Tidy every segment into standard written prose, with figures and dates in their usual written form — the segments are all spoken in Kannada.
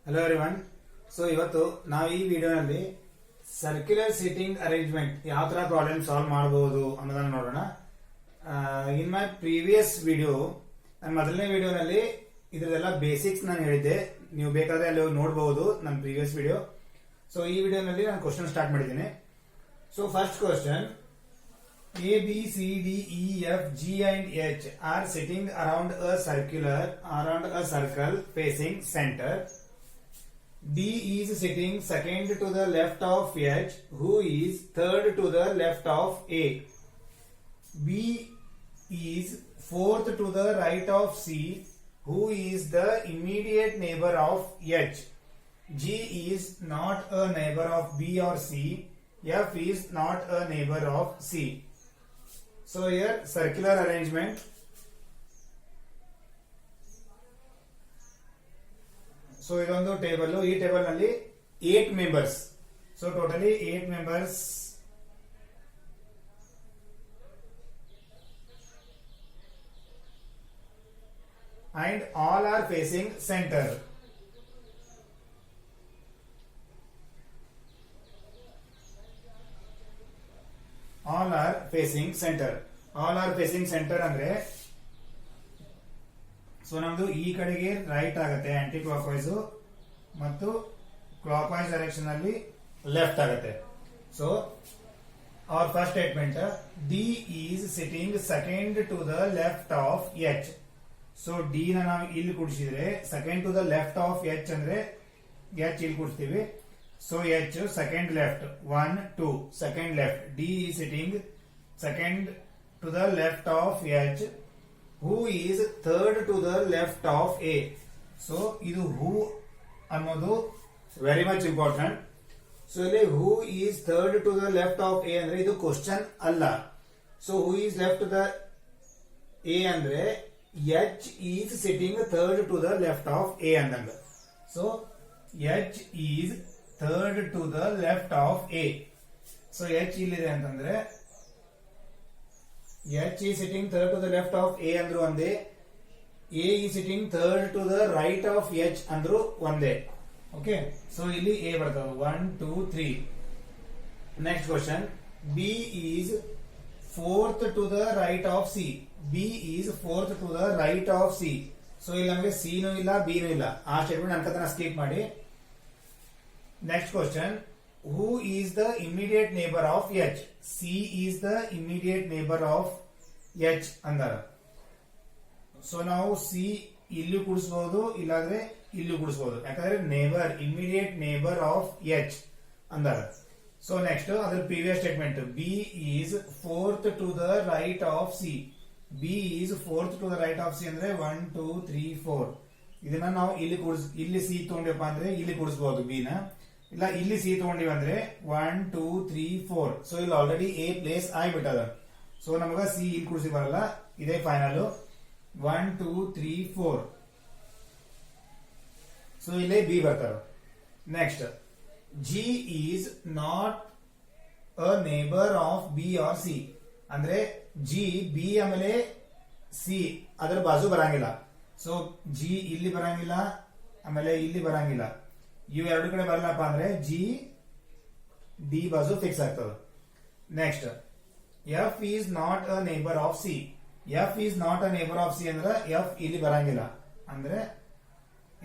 Hello everyone. ಸೊ ಇವತ್ತು ನಾವು ಈ ವಿಡಿಯೋನಲ್ಲಿ ಸರ್ಕ್ಯುಲರ್ ಸೀಟಿಂಗ್ ಅರೇಂಜ್ಮೆಂಟ್ ಯಾವ ತರ ಪ್ರಾಬ್ಲಮ್ ಸಾಲ್ವ್ ಮಾಡಬಹುದು ಅನ್ನೋದನ್ನ ನೋಡೋಣ. ಇನ್ ಮೈ ಪ್ರೀವಿಯಸ್ ವಿಡಿಯೋ, ನನ್ನ ಮೊದಲನೇ ವಿಡಿಯೋನಲ್ಲಿ ಇದರದೆಲ್ಲ ಬೇಸಿಕ್ಸ್ ನಾನು ಹೇಳಿದ್ದೆ. ನೀವು ಬೇಕಾದ್ರೆ ಅಲ್ಲಿ ನೋಡಬಹುದು ನನ್ನ ಪ್ರೀವಿಯಸ್ ವಿಡಿಯೋ. ಸೊ ಈ ವಿಡಿಯೋನಲ್ಲಿ ನಾನು ಕ್ವಶನ್ ಸ್ಟಾರ್ಟ್ ಮಾಡಿದ್ದೀನಿ. So first question, A, B, C, D, E, F, G and H are sitting around a circle facing center. D is sitting second to the left of H, who is third to the left of A. B is fourth to the right of C, who is the immediate neighbor of H. G is not a neighbor of B or C. F is not a neighbor of C. So here circular arrangement. So ಇದೊಂದು ಟೇಬಲ್. ಈ ಟೇಬಲ್ ನಲ್ಲಿ 8 members. So totally 8 members. And all are facing center. All are facing center. All are facing center ಅಂದ್ರೆ ಸೊ ನಮ್ದು ಈ ಕಡೆಗೆ ರೈಟ್ ಆಗುತ್ತೆ ಆಂಟಿ ಕ್ಲಾಕ್ ವೈಸ್, ಮತ್ತು ಕ್ಲಾಕ್ ವೈಸ್ ಡೈರೆಕ್ಷನ್ ಅಲ್ಲಿ ಲೆಫ್ಟ್ ಆಗುತ್ತೆ. So our first statement, D is sitting second to the left of H. So D ನ ನಾವು ಇಲ್ಲಿ ಕೂಡಿಸಿದ್ರೆ second to the left of H ಅಂದ್ರೆ ಎಚ್ ಇಲ್ಲಿ ಕೂಡಿಸ್ತೀವಿ. So H second left, 1, 2, second left. D is sitting second to the left of H, who is third to the left of A. So idu who ಅನ್ನೋದು ವೆರಿ ಮಚ್ ಇಂಪಾರ್ಟೆಂಟ್. ಸೊ ಇಲ್ಲಿ who is third to the left of A ಅಂದ್ರೆ ಇದು ಕ್ವಶನ್ ಅಲ್ಲ. So who is left to the A ಅಂದ್ರೆ H is sitting third to the left of A ಅಂದಂಗ. So H is third to the left of A. So H ಇಲ್ಲಿದೆ ಅಂತಂದ್ರೆ H is sitting third to the left of A ಅಂದ್ರು ಒಂದೇ, A is sitting third to the right of H ಅಂದ್ರು ಒಂದೇ. ಓಕೆ, ಸೊ ಇಲ್ಲಿ A ಬರ್ತಾವೆ 1, 2, 3. Next question, B is fourth to the right of C. B is fourth to the right of C. So ಇಲ್ಲಿ ನಮಗೆ C ನೂ ಇಲ್ಲ B ನೂ ಇಲ್ಲ. ಆ ಸ್ಟೇಟ್ಮೆಂಟ್ ಅನ್ಕತನ ಸ್ಕಿಪ್ ಮಾಡಿ. Next question, who is the immediate neighbor of H? C is the immediate neighbor of H ಅಂದಾರ. ಸೊ ನಾವು C ಇಲ್ಲಿ ಕೂಡಿಸಬಹುದು, ಇಲ್ಲಾಂದ್ರೆ ಇಲ್ಲಿ ಕೂಡಿಸಬಹುದು. ಯಾಕಂದ್ರೆ neighbour, immediate neighbour of H ಅಂದಾರ. ಸೊ ನೆಕ್ಸ್ಟ್ ಅದ್ರ previous statement, B is fourth to the right of C. B is fourth to the right of C ಅಂದ್ರೆ 1, 2, 3, 4. ಇದನ್ನ ನಾವು ಇಲ್ಲಿ C ತಗೊಂಡಿವಪ್ಪ ಅಂದ್ರೆ ಇಲ್ಲಿ ಕೂಡಿಸಬಹುದು B ನ. ಇಲ್ಲ ಇಲ್ಲಿ ಸಿ ತಗೊಂಡಿವಿ ಅಂದ್ರೆ 1, 2, 3, 4. ಸೊ ಇಲ್ಲಿ ಆಲ್ರೆಡಿ ಎ ಪ್ಲೇಸ್ ಆಗಿಬಿಟ್ಟದ. ಸೊ ನಮಗ ಸಿ ಇಲ್ಲಿ ಕೂಡಿಸಿ ಬರಲ್ಲ, ಇದೇ ಫೈನಲ್ 1, 2, 3, 4. ಸೊ ಇಲ್ಲೇ ಬಿ ಬರ್ತಾರ. Next, G is not a neighbour of B or C ಅಂದ್ರೆ ಜಿ ಬಿ ಆಮೇಲೆ ಸಿ ಅದರ ಬಾಜು ಬರಂಗಿಲ್ಲ. ಸೊ ಜಿ ಇಲ್ಲಿ ಬರಂಗಿಲ್ಲ, ಆಮೇಲೆ ಇಲ್ಲಿ ಬರಂಗಿಲ್ಲ. ಇವು ಎರಡು ಕಡೆ ಬರಲಪ್ಪ ಅಂದ್ರೆ ಜಿ ಡಿ ಬಾಜು ಫಿಕ್ಸ್ ಆಗ್ತದೆ. Next, F is not a neighbour of C. F is not a neighbour of C ಅಂದ್ರೆ ಎಫ್ ಇಲ್ಲಿ ಬರಂಗಿಲ್ಲ, ಅಂದ್ರೆ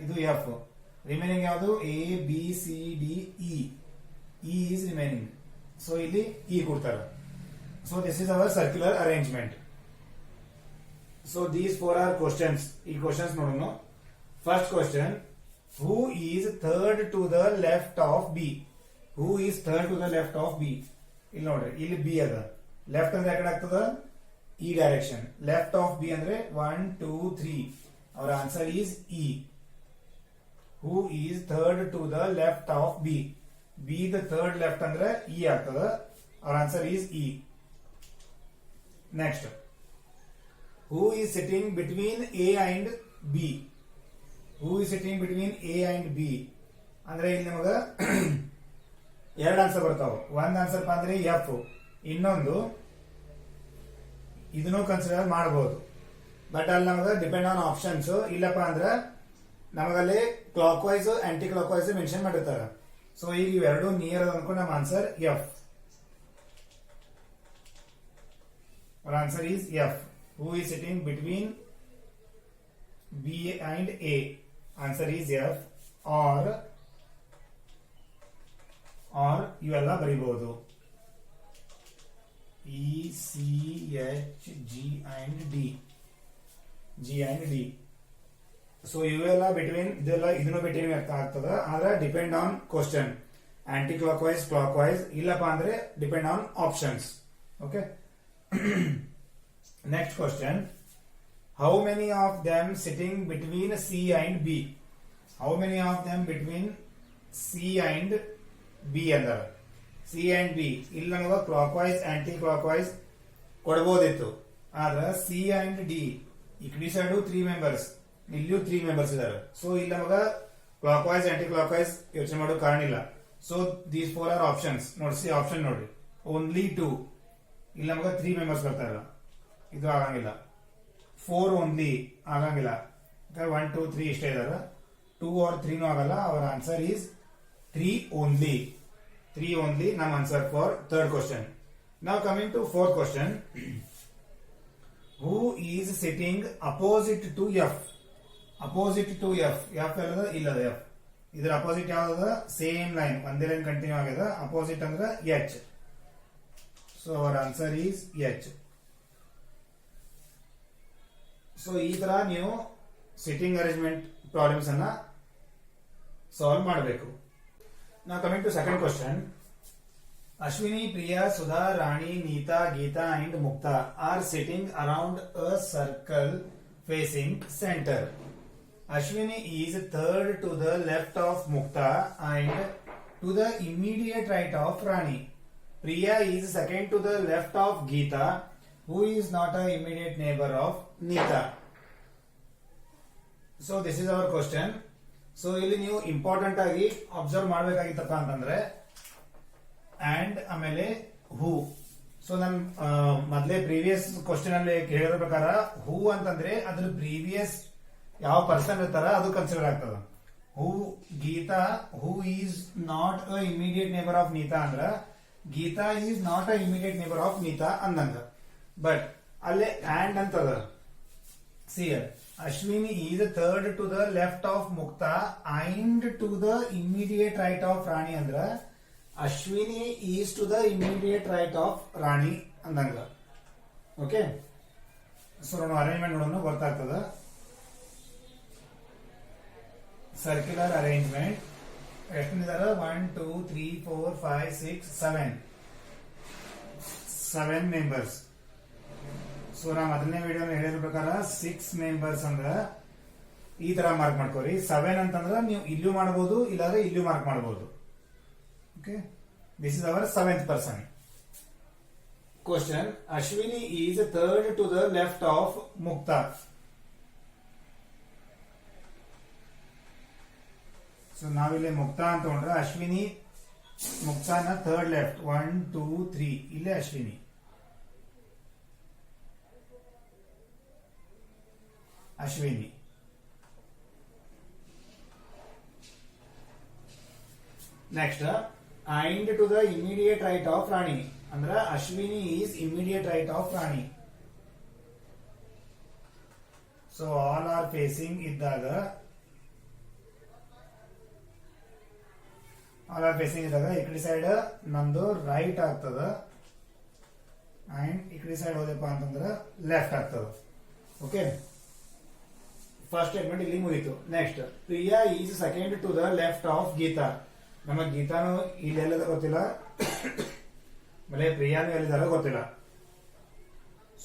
ಇದು ಎಫ್. ರಿಮೈನಿಂಗ್ ಯಾವುದು? A B C D E. E is remaining. So ಇಲ್ಲಿ ಇ ಕೊಡ್ತಾರೆ. So this is our circular arrangement. So these 4 are questions. ಈ ಕ್ವಶನ್ಸ್ ನೋಡೋಣ. First question, who is third to the left of B? Who is third to the left of B? ಇಲ್ಲಿ ನೋಡ್ರಿ, ಇಲ್ಲಿ B ಅದ. ಲೆಫ್ಟ್ ಅಂದ್ರೆ ಯಾಕಡೆ ಆಗ್ತದ? ಈ ಡೈರೆಕ್ಷನ್. ಲೆಫ್ಟ್ ಆಫ್ B ಅಂದ್ರೆ 1, 2, 3. ಅವರ answer is E. Who is third to the left of B? B the third left ಅಂದ್ರೆ E ಆಗ್ತದ. ಅವರ answer is E. Next, who is sitting between A and B? Who is sitting between A and B? ಅಂದ್ರೆ ಇಲ್ಲಿ ನಮಗ ಎರಡು ಆನ್ಸರ್ ಬರ್ತಾವ. ಒಂದ್ ಆನ್ಸರ್ ಅಂದ್ರೆ ಎಫ್, ಇನ್ನೊಂದು ಇದನ್ನು ಕನ್ಸಿಡರ್ ಮಾಡಬಹುದು. ಬಟ್ ಅಲ್ಲಿ ನಮಗ ಡಿಪೆಂಡ್ ಆನ್ ಆಪ್ಷನ್ಸ್. ಇಲ್ಲಪ್ಪ ಅಂದ್ರ ನಮಗಲ್ಲಿ clockwise anticlockwise mention ಮಾಡಿರ್ತಾರೆ. ಸೊ ಈಗ ಇವೆರಡು ನಿಯರ್ ಅನ್ಕೊಂಡು ನಮ್ಮ answer F. our answer is F. Who is sitting between B and A? Answer is F. or ಇವೆಲ್ಲ ಬರೀಬಹುದು E, C, H, G and D. ಸೊ ಇವೆಲ್ಲ ಬಿಟ್ವೀನ್ ಇದೆಲ್ಲ ಇದನ್ನು ಬಿಟ್ವೀನ್ ಅರ್ಥ ಆಗ್ತದ. ಆದ್ರೆ depend on question. Anticlockwise clockwise ಇಲ್ಲಪ್ಪ ಅಂದ್ರೆ depend on options. Okay. Next question. How many of them sitting between C and B? How many of them between C and B ಅಂದ್ರೆ C and B ಇಲ್ಲಿ ನಮಗೆ clockwise anticlockwise ಕೊಡಬಹುದಿತ್ತು. ಆದ್ರೆ C and D ಈ ಕಡೆ ಸೈಡ್ 3 ಮೆಂಬರ್ಸ್, ಇಲ್ಲಿಯೂ 3 ಮೆಂಬರ್ಸ್ ಇದಾರೆ. ಸೊ ಇಲ್ಲಿ ನಮಗ clockwise anticlockwise ಯೋಚನೆ ಮಾಡೋ ಕಾರಣ ಇಲ್ಲ. So these 4 are options. ನೋಡ್ಸಿ ಆಪ್ಷನ್ ನೋಡ್ರಿ, ಓನ್ಲಿ 2. ಇಲ್ಲಿ ನಮಗ 3 ಮೆಂಬರ್ಸ್ ಬರ್ತಾರ, ಇದು ಆಗಂಗಿಲ್ಲ. 4 ಓನ್ಲಿ ಆಗಂಗಿಲ್ಲ. 1 2 3 ಇಷ್ಟೇ ಇದಾರೆ. 2 or 3 ಆಗಲ್ಲ. Our answer is 3 only. 3 only ನಮ್ಮ ಆನ್ಸರ್ ಫಾರ್ ಥರ್ಡ್ ಕ್ವಶನ್. ನಾವು coming to fourth question. Who is sitting opposite to F? Opposite to F. F ಎಲ್ಲದ ಇಲ್ಲದ ಎಫ್. ಇದ್ರ ಅಪೋಸಿಟ್ ಯಾವ್ದದ? ಸೇಮ್ ಲೈನ್, ಒಂದೇ ಲೈನ್ ಕಂಟಿನ್ಯೂ ಆಗ್ಯದ. ಅಪೋಸಿಟ್ ಅಂದ್ರೆ H. So our answer is H. So ಈ ತರ ನೀವು ಸಿಟ್ಟಿಂಗ್ ಅರೇಂಜ್ಮೆಂಟ್ ಪ್ರಾಬ್ಲಮ್ಸ್ ಅನ್ನ ಸಾಲ್ವ್ ಮಾಡಬೇಕು. ನಾವು coming to second question. Ashwini, Priya, Sudha, Rani, Neeta, Geeta and Mukta are sitting around a circle facing centre. Ashwini is third to the left of Mukta and to the immediate right of Rani. Priya is second to the left of Geeta, who is not an immediate neighbor of Neeta. So this is our question. So ಇಲ್ಲಿ ನೀವು ಇಂಪಾರ್ಟೆಂಟ್ ಆಗಿ ಅಬ್ಸರ್ವ್ ಮಾಡಬೇಕಾಗಿತ್ತಪ್ಪ ಅಂತಂದ್ರೆ ಅಂಡ್ ಆಮೇಲೆ ಹೂ. ಸೊ ನನ್ ಮೊದಲೇ ಪ್ರೀವಿಯಸ್ ಕ್ವಶನ್ ಅಲ್ಲಿ ಕೇಳಿರೋ ಪ್ರಕಾರ ಹೂ ಅಂತಂದ್ರೆ ಅದ್ರ ಪ್ರೀವಿಯಸ್ ಯಾವ ಪರ್ಸನ್ ಇರ್ತಾರ ಅದು ಕನ್ಸಿಡರ್ ಆಗ್ತದ. Who Geeta, who is not a immediate neighbour of Neeta ಅಂದ್ರ Geeta is not a immediate neighbour of Neeta ಅಂದಂಗ. ಬಟ್ ಅಲ್ಲೇ ಅಂಡ್ ಅಂತದ. C Ashwini is third to the left of Mukta and to the immediate right of Rani ಅಂದ್ರ Ashwini is to the immediate right of Rani ಅಂದಂಗ. ಓಕೆ. ಸೊ ನಾವು ಅರೇಂಜ್ಮೆಂಟ್ ನೋಡೋಣ, ಗೊತ್ತಾಗ್ತದ. ಸರ್ಕ್ಯುಲರ್ ಅರೇಂಜ್ಮೆಂಟ್ ಎಷ್ಟಿದ್ದಾರೆ? 1 2 3 4 5 6 7 ಮೆಂಬರ್ಸ್. ಸೊ ನಾ ಮೊದಲನೇ ವಿಡಿಯೋ ಹೇಳಿದ ಪ್ರಕಾರ 6 ಮೆಂಬರ್ಸ್ ಅಂದ್ರ ಈ ತರ ಮಾರ್ಕ್ ಮಾಡ್ಕೋರಿ. 7 ಅಂತಂದ್ರ ನೀವು ಇಲ್ಲೂ ಮಾಡಬಹುದು, ಇಲ್ಲಾಂದ್ರೆ ಇಲ್ಲೂ ಮಾರ್ಕ್ ಮಾಡಬಹುದು. Okay. This is our 7th person. Question. Ashwini is third to the left of Mukta. So ನಾವಿಲ್ಲಿ ಮುಕ್ತಾ ಅಂತ ತಗೊಂಡ್ರೆ ಅಶ್ವಿನಿ ಮುಕ್ತಾನ ಥರ್ಡ್ ಲೆಫ್ಟ್ 1 2 3 ಇಲ್ಲೇ Ashwini. Next and to the immediate right of Rani ಅಂದ್ರ Ashwini is immediate right of Rani. So all are facing ಇದ್ದಾಗ ಈ ಕಡೆ ಸೈಡ್ ನಮ್ದು ರೈಟ್ ಆಗ್ತದ ಅಂಡ್ ಈ ಕಡೆ ಸೈಡ್ ಹೋದಪ್ಪ ಅಂತಂದ್ರೆ ಲೆಫ್ಟ್ ಆಗ್ತದ. ಓಕೆ. ಫಸ್ಟ್ ಸ್ಟೇಟ್ಮೆಂಟ್ ಇಲ್ಲಿ ಮುಗಿತು. Next Priya is second to the left of Geeta. ನಮಗ್ ಗೀತಾನು ಇಲ್ಲೆಲ್ಲದ ಗೊತ್ತಿಲ್ಲ, ಆಮೇಲೆ ಪ್ರಿಯಾನು ಎಲ್ಲಿದಾರ ಗೊತ್ತಿಲ್ಲ.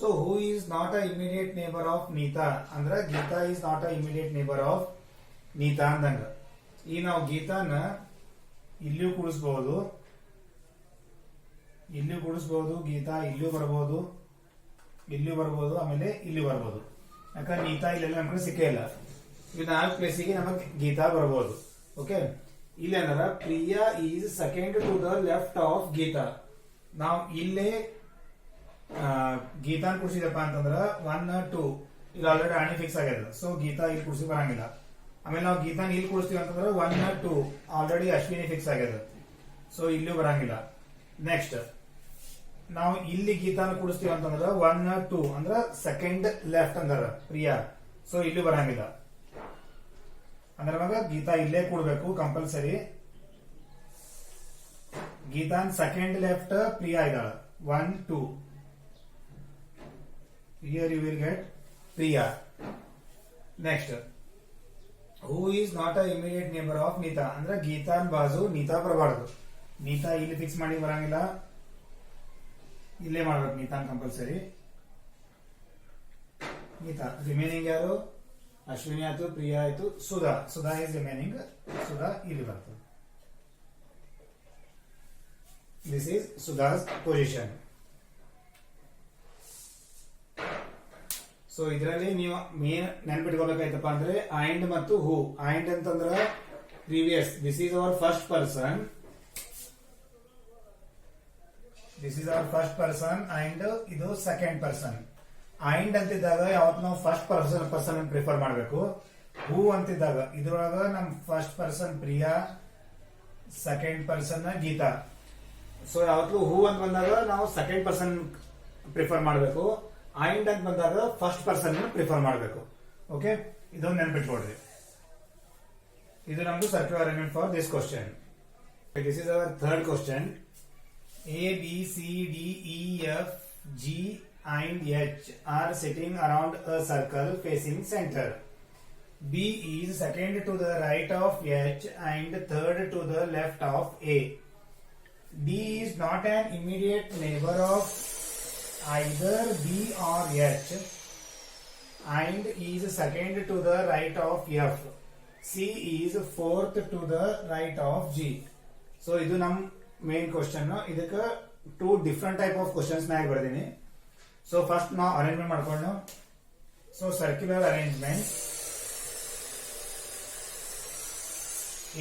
So who is not a immediate neighbour of Neeta ಅಂದ್ರ Geeta is not a immediate neighbour of Neeta ಅಂದಂಗ. ಈ ನಾವು ಗೀತಾನ ಇಲ್ಲಿಯೂ ಕೂಡಿಸಬಹುದು, ಗೀತಾ ಇಲ್ಲಿಯೂ ಬರಬಹುದು, ಆಮೇಲೆ ಇಲ್ಲಿ ಬರಬಹುದು. ಯಾಕಂದ್ರೆ ನೀತಾ ಇಲ್ಲೆಲ್ಲ ನಮ್ಗೆ ಸಿಕ್ಕೇ ಇಲ್ಲ. ಈ 4 ಪ್ಲೇಸಿಗೆ ನಮಗೆ ಗೀತಾ ಬರಬಹುದು. ಓಕೆ. ಇಲ್ಲಿ ಅಂದ್ರ Priya is second to the left of Geeta. ನಾವು ಇಲ್ಲೇ ಗೀತಾನ್ ಕೂಡಿಸಿದಪ್ಪ ಅಂತಂದ್ರ 1 2 ಇಲ್ಲಿ ಆಲ್ರೆಡಿ ರಾಣಿ ಫಿಕ್ಸ್ ಆಗ್ಯದ. ಸೊ ಗೀತಾ ಇಲ್ಲಿ ಕೂಡಿಸಿ ಬರಂಗಿಲ್ಲ. ಆಮೇಲೆ ನಾವು ಗೀತಾನ್ ಇಲ್ಲಿ ಕೂಡಿಸ್ತೀವಿ ಅಂತಂದ್ರೆ 1 2 ಆಲ್ರೆಡಿ ಅಶ್ವಿನಿ ಫಿಕ್ಸ್ ಆಗ್ಯದ, ಸೊ ಇಲ್ಲೂ ಬರಂಗಿಲ್ಲ. ನೆಕ್ಸ್ಟ್ ನಾವು ಇಲ್ಲಿ ಗೀತಾನ ಕೂಡಿಸ್ತೀವಿ ಅಂತಂದ್ರೆ 1 2 ಅಂದ್ರ ಸೆಕೆಂಡ್ ಲೆಫ್ಟ್ ಅಂದ್ರ ಪ್ರಿಯಾ, ಸೊ ಇಲ್ಲೂ ಬರಂಗಿಲ್ಲ. ಅಂದ್ರೆ ನಮಗ ಗೀತಾ ಇಲ್ಲೇ ಕೂಡ್ಬೇಕು ಕಂಪಲ್ಸರಿ. ಗೀತಾನ್ ಸೆಕೆಂಡ್ ಲೆಫ್ಟ್ ಪ್ರಿಯಾ ಇದ್ದಾಳ 1 2. Here you will get Priya. Next, who is not a immediate neighbor of Nita? ಅಂದ್ರೆ ಗೀತಾನ್ ಬಾಜು ನೀತಾ ಬರಬಾರ್ದು. ನೀತಾ ಇಲ್ಲಿ ಫಿಕ್ಸ್ ಮಾಡಿ ಬರಂಗಿಲ್ಲ, ಇಲ್ಲೇ ಮಾಡ್ಬೇಕು ನೀತಾನ್ ಕಂಪಲ್ಸರಿ. ನೀತಾ ರಿಮೈನಿಂಗ್ ಯಾರು? ಅಶ್ವಿನಿ ಆಯ್ತು, ಪ್ರಿಯಾ ಆಯ್ತು, ಸುಧಾ. Sudha is remaining. ಸುಧಾ ಇಲ್ಲಿ ಬರ್ತದೆ. This is Sudha's position. So ಇದರಲ್ಲಿ ನೀವು ಮೇನ್ ನೆನ್ಪಿಟ್ಕೋಬೇಕಾಯ್ತಪ್ಪ ಅಂದ್ರೆ ಐಂಡ್ ಮತ್ತು ಹೂ. ಐಂಡ್ ಅಂತಂದ್ರ previous, this is our first person, this is our first person and ಇದು ಸೆಕೆಂಡ್ ಪರ್ಸನ್. ಐಂಡ್ ಅಂತಿದ್ದಾಗ ಯಾವತ್ತು ನಾವು ಫಸ್ಟ್ ಪರ್ಸನ್ ಪ್ರಿಫರ್ ಮಾಡಬೇಕು. ಹೂ ಅಂತಿದ್ದಾಗ ಇದ್ರೊಳಗ ನಮ್ first person Priya, second person Geeta. So ಯಾವತ್ತು ಹೂ ಅಂತ ಬಂದಾಗ ನಾವು ಸೆಕೆಂಡ್ ಪರ್ಸನ್ ಪ್ರಿಫರ್ ಮಾಡಬೇಕು. ಐಂಡ್ ಅಂತ ಬಂದಾಗ ಫಸ್ಟ್ ಪರ್ಸನ್ ಪ್ರಿಫರ್ ಮಾಡಬೇಕು. ಓಕೆ, ಇದೊಂದು ನೆನ್ಪಿಟ್ಕೊಡ್ರಿ. ಇದು ನಮ್ದು circular arrangement for this question. This is our third question. A, B, C, D, E, F, G and H are sitting around a circle facing center. B is second to the right of H and third to the left of A. D is not an immediate neighbor of either B or H and is second to the right of F. C is fourth to the right of G. So ಇದು ನಮ್ ಮೇನ್ ಕ್ವಶನ್. ಇದಕ್ಕೆ 2 ಡಿಫ್ರೆಂಟ್ ಟೈಪ್ ಆಫ್ ಕ್ವಶನ್ಸ್ ನಾಗ ಬರ್ದೀನಿ. ಸೊ ಫಸ್ಟ್ ನಾವು ಅರೇಂಜ್ಮೆಂಟ್ ಮಾಡ್ಕೊಂಡು, so circular arrangement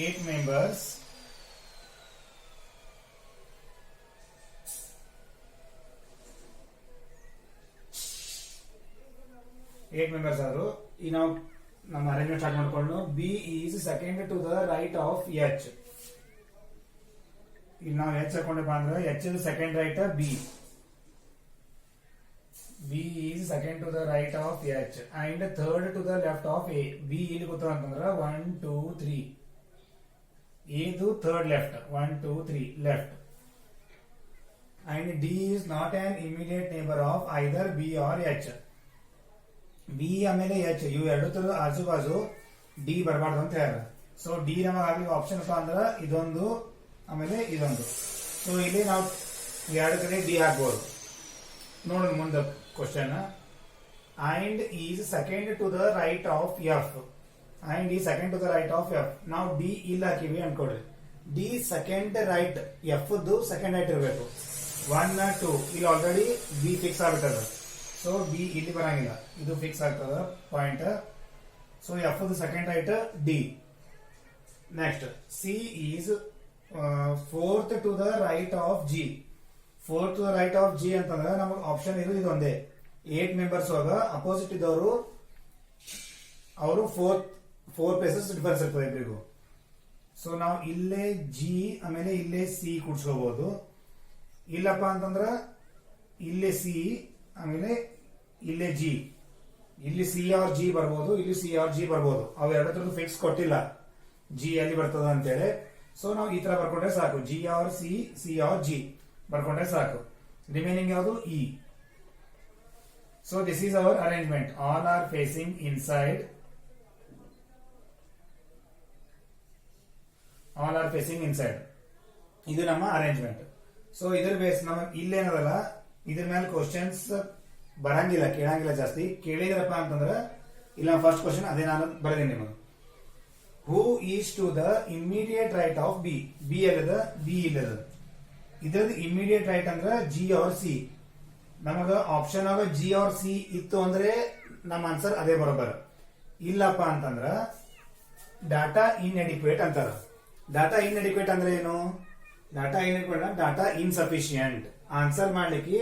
8 members, 8 members ಆದ್ರು. ಈಗ ನಾವು ನಮ್ಮ ಅರೇಂಜ್ಮೆಂಟ್ ಸ್ಟಾರ್ಟ್ ಮಾಡ್ಕೊಂಡು, B is second to the right of H. ಈಗ ನಾವು ಎಚ್ ಹಾಕೊಂಡಪ್ಪ ಅಂದ್ರೆ H is second right B. B is second to the right of H and third to the left of A. B ಇಲ್ಲಿ ಗೊತ್ತ ಅಂತಂದ್ರೆ 1 2 3. ಇದು third left 1 2 3 left. And D is not an immediate neighbour of either B or H. B ಆಮೇಲೆ ಎಚ್ ಇವು ಎರಡು ತರ ಆಜು ಬಾಜು ಡಿ ಬರಬಾರ್ದು ಅಂತ ಹೇಳ್ಯಾರ. ಸೊ ಡಿ ನಮಗಾಗ್ಲಿ ಆಪ್ಷನ್ ಅಪ್ಪ ಅಂದ್ರ ಇದೊಂದು ಆಮೇಲೆ ಇದೊಂದು. ಸೊ ಇಲ್ಲಿ ನಾವು ಎರಡು ಕಡೆ ಡಿ ಹಾಕ್ಬೋದು. ನೋಡೋಣ ಮುಂದೆ question. And is second to the right of F. And E second to the right of F. ನಾವು ಡಿ ಇಲ್ಲಿ ಹಾಕಿವಿ ಅನ್ಕೊಡ್ರಿ. D second right, F second right ಇರಬೇಕು. 1 2 ಇಲ್ಲಿ ಆಲ್ರೆಡಿ ಬಿ ಫಿಕ್ಸ್ ಆಗ್ಬಿಟ್ಟದ. ಸೊ ಬಿ ಇಲ್ಲಿ ಬರಂಗಿಲ್ಲ, ಇದು ಫಿಕ್ಸ್ ಆಗ್ತದ point. So F second right D. Next C is fourth to the right of G. Fourth to the right of G ಅಂತಂದ್ರೆ ನಮಗೆ ಆಪ್ಷನ್ ಇರೋದು ಇದು ಒಂದೇ. 8 ಮೆಂಬರ್ಸ್ ಒಳಗ ಅಪೋಸಿಟ್ ಇದ್ದವರು ಅವರು 4 ಪ್ಲೇಸಸ್ ಡಿಫರೆನ್ಸ್ ಇರ್ತದೆ ಇಬ್ಬರಿಗೂ. ಸೊ ನಾವು ಇಲ್ಲೇ ಜಿ ಆಮೇಲೆ ಇಲ್ಲೇ ಸಿ ಕೂಡ್ಸ್ಕೋಬಹುದು. ಇಲ್ಲಪ್ಪ ಅಂತಂದ್ರ ಇಲ್ಲೇ ಸಿ ಆಮೇಲೆ ಇಲ್ಲೇ ಜಿ. ಇಲ್ಲಿ ಸಿ ಆರ್ ಜಿ ಬರ್ಬೋದು, ಇಲ್ಲಿ ಸಿ ಆರ್ ಜಿ ಬರ್ಬೋದು. ಅವು ಎರಡರದ್ದು ಫಿಕ್ಸ್ ಕೊಟ್ಟಿಲ್ಲ ಜಿ ಎಲ್ಲಿ ಬರ್ತದ ಅಂತೇಳಿ. ಸೊ ನಾವು ಈ ತರ ಬರ್ಕೊಂಡ್ರೆ ಸಾಕು. G R C, C R G ಬರ್ಕೊಂಡ್ರೆ ಸಾಕು. ರಿಮೈನಿಂಗ್ ಯಾವುದು E. So this is our arrangement. All are facing inside. All are facing inside. ಇದು ನಮ್ಮ ಅರೇಂಜ್ಮೆಂಟ್. ಸೊ ಇದ್ರ ಬೇಸ್ ನಮಗೆ ಇಲ್ಲೇನದಲ್ಲ, ಇದ್ರ ಮೇಲೆ ಕ್ವಶನ್ಸ್ ಬರಂಗಿಲ್ಲ, ಕೇಳಂಗಿಲ್ಲ ಜಾಸ್ತಿ. ಕೇಳಿದ್ರಪ್ಪ ಅಂತಂದ್ರೆ ಇಲ್ಲ ಫಸ್ಟ್ ಕ್ವಶನ್ ಅದೇ ನಾನು ಬರೆದೀನಿ ನಿಮಗೆ. Who is to the immediate right of B. B ಎಲ್ಲದ, ಬಿ ಇಲ್ಲದ. ಇದ್ರದ್ದು ಇಮಿಡಿಯೇಟ್ ರೈಟ್ ಅಂದ್ರೆ ಜಿ ಆರ್ ಸಿ. ನಮಗ ಆಪ್ಷನ್ ಆಗ ಜಿ ಆರ್ ಸಿ ಇತ್ತು ಅಂದ್ರೆ ನಮ್ಮ ಆನ್ಸರ್ ಅದೇ ಬರೋಬರ್. ಇಲ್ಲಪ್ಪ ಅಂತಂದ್ರ ಡಾಟಾ ಇನ್ಎಡಿಕ್ವೇಟ್ ಅಂತಾರ. ಡಾಟಾ ಇನ್ಎಡಿಕ್ವೇಟ್ ಅಂದ್ರೆ ಏನು? Data inadequate data insufficient. Answer ಮಾಡ್ಲಿಕ್ಕೆ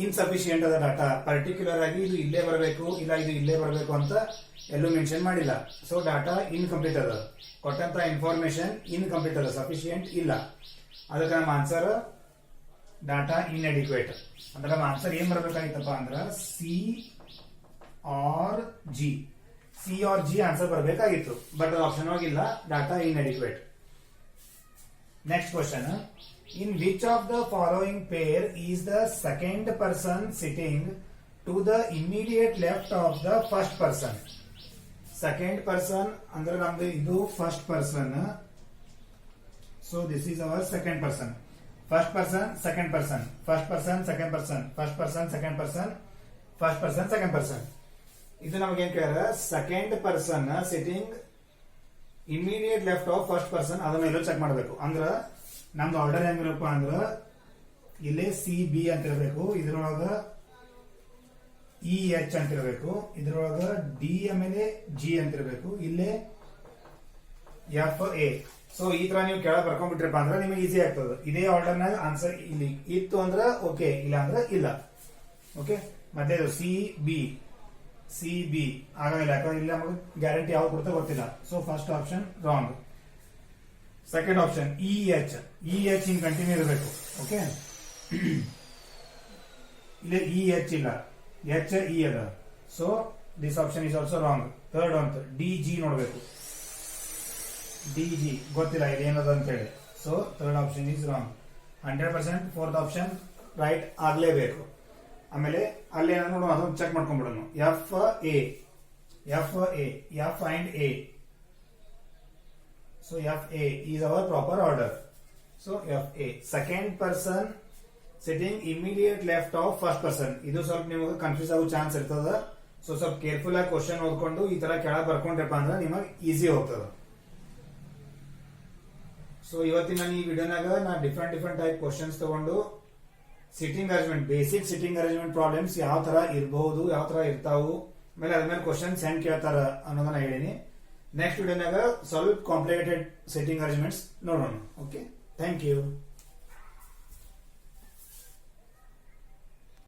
ಇನ್ಸಫಿಶಿಯಂಟ್ ಅದ ಡಾಟಾ, ಪರ್ಟಿಕ್ಯುಲರ್ ಆಗಿ ಇದು ಇಲ್ಲೇ ಬರಬೇಕು ಇಲ್ಲ ಇದು ಇಲ್ಲೇ ಬರಬೇಕು ಅಂತ ಎಲ್ಲೂ ಮೆನ್ಷನ್ ಮಾಡಿಲ್ಲ. ಸೊ ಡಾಟಾ ಇನ್ಕಂಪ್ಲೀಟ್ ಅದ, ಕೊಟ್ಟಂತ ಇನ್ಫಾರ್ಮೇಶನ್ ಇನ್ಕಂಪ್ಲೀಟ್ ಅದ, ಸಫಿಶಿಯಂಟ್ ಇಲ್ಲ. ಅದಕ್ಕೆ ನಮ್ಮ ಆನ್ಸರ್ ಡಾಟಾ ಇನ್ಅಡಿಕ್ವೇಟ್. ಅಂದ್ರೆ ನಮ್ಮ ಆನ್ಸರ್ ಏನ್ ಬರಬೇಕಾಗಿತ್ತಪ್ಪ ಅಂದ್ರ C R G. C R G answer ಬರಬೇಕಾಗಿತ್ತು, ಬಟ್ ಆಪ್ಷನ್ ಹೋಗಿಲ್ಲ, data inadequate. Next question, in which of the following pair is the second person sitting to the immediate left of the first person? Second person ಅಂದ್ರೆ ನಮ್ದು ಇದು first person, so this is our second person. First person, second person, first person, second person, first person, second person, first person, second person. ಇದು ನಮಗೆ ಏನ್ ಕೇಳಿದ್ರೆ second person sitting immediate left of first person, ಅದನ್ನ ಎಲ್ಲೋ ಚೆಕ್ ಮಾಡಬೇಕು. ಅಂದ್ರ ನಮ್ದು ಆರ್ಡರ್ ಹೆಂಗಿರಪ್ಪ ಅಂದ್ರ ಇಲ್ಲೇ ಸಿ ಬಿ ಅಂತ ಇರಬೇಕು, ಇದ್ರೊಳಗ ಇ ಎಚ್ ಅಂತ ಇರಬೇಕು, ಇದ್ರೊಳಗ ಡಿ ಆಮೇಲೆ ಜಿ ಅಂತ ಇರಬೇಕು, ಇಲ್ಲೇ ಎಫ್ ಎ. ಸೊ ಈ ತರ ನೀವು ಕೆಳಗೆ ಬರ್ಕೊಂಡ್ಬಿಟ್ರಪ್ಪ ಅಂದ್ರೆ ನಿಮಗೆ ಈಸಿ ಆಗ್ತದೆ. ಇದೇ ಆರ್ಡರ್ ನಾಗ ಆನ್ಸರ್ ಇಲ್ಲಿ ಇತ್ತು ಅಂದ್ರ ಓಕೆ, ಇಲ್ಲ ಅಂದ್ರೆ ಇಲ್ಲ. ಓಕೆ, ಮತ್ತೆ ಸಿ ಬಿ ಆಗಲ್ಲ, ಯಾಕಂದ್ರೆ ಇಲ್ಲ ನಮಗೆ ಗ್ಯಾರಂಟಿ ಯಾವ್ದು ಕೊಡ್ತಾ ಗೊತ್ತಿಲ್ಲ. So first option wrong. Second option E H ಹಿಂಗ್ ಕಂಟಿನ್ಯೂ ಇರಬೇಕು. ಓಕೆ, ಇಲ್ಲಿ ಇ ಎಚ್ ಇಲ್ಲ, ಎಚ್ ಇ ಅದ. So this option is also wrong. Third ಅಂತ ಡಿ ಜಿ ನೋಡ್ಬೇಕು, ಡಿ ಜಿ ಗೊತ್ತಿಲ್ಲ ಇದು ಏನದ ಅಂತ ಹೇಳಿ. So third option is wrong 100%. Fourth option right ಆಗ್ಲೇಬೇಕು. ಆಮೇಲೆ ಅಲ್ಲಿ ಏನೋ ನೋಡೋಣ, ಅದನ್ನು ಚೆಕ್ ಮಾಡ್ಕೊಂಡ್ಬಿಡೋಣ. F and A. So FA is our proper order. So FA, second person sitting immediate left of first person. ಇದು ಸ್ವಲ್ಪ ನಿಮಗೆ ಕನ್ಫ್ಯೂಸ್ ಆಗೋ ಚಾನ್ಸ್ ಇರ್ತದ. ಸೊ ಸ್ವಲ್ಪ ಕೇರ್ಫುಲ್ ಆಗಿ ಕ್ವಶನ್ ಓದ್ಕೊಂಡು ಈ ತರ ಕೆಳಗೆ ಬರ್ಕೊಂಡ್ರಪ್ಪ ಅಂದ್ರೆ ನಿಮಗೆ ಈಸಿ ಹೋಗ್ತದ. ಸೊ ಇವತ್ತಿನ ಈ ವಿಡಿಯೋನಾಗ ನಾ ಡಿಫ್ರೆಂಟ್ ಟೈಪ್ ಕ್ವಶನ್ಸ್ ತಗೊಂಡು sitting arrangement, basic sitting arrangement problems ಯಾವ ತರ ಇರಬಹುದು, ಯಾವ ತರ ಇರ್ತಾವು, ಆಮೇಲೆ ಅದ್ಮೇಲೆ ಕ್ವಶನ್ಸ್ ಹೆಂಗ್ ಕೇಳ್ತಾರ ಅನ್ನೋದನ್ನ ಹೇಳಿನಿ. ನೆಕ್ಸ್ಟ್ ವಿಡಿಯೋನಾಗ ಸ್ವಲ್ಪ ಕಾಂಪ್ಲಿಕೇಟೆಡ್ ಸೆಟ್ಟಿಂಗ್ ಅರೇಂಜ್ಮೆಂಟ್ಸ್ ನೋಡೋಣ. Okay, thank you.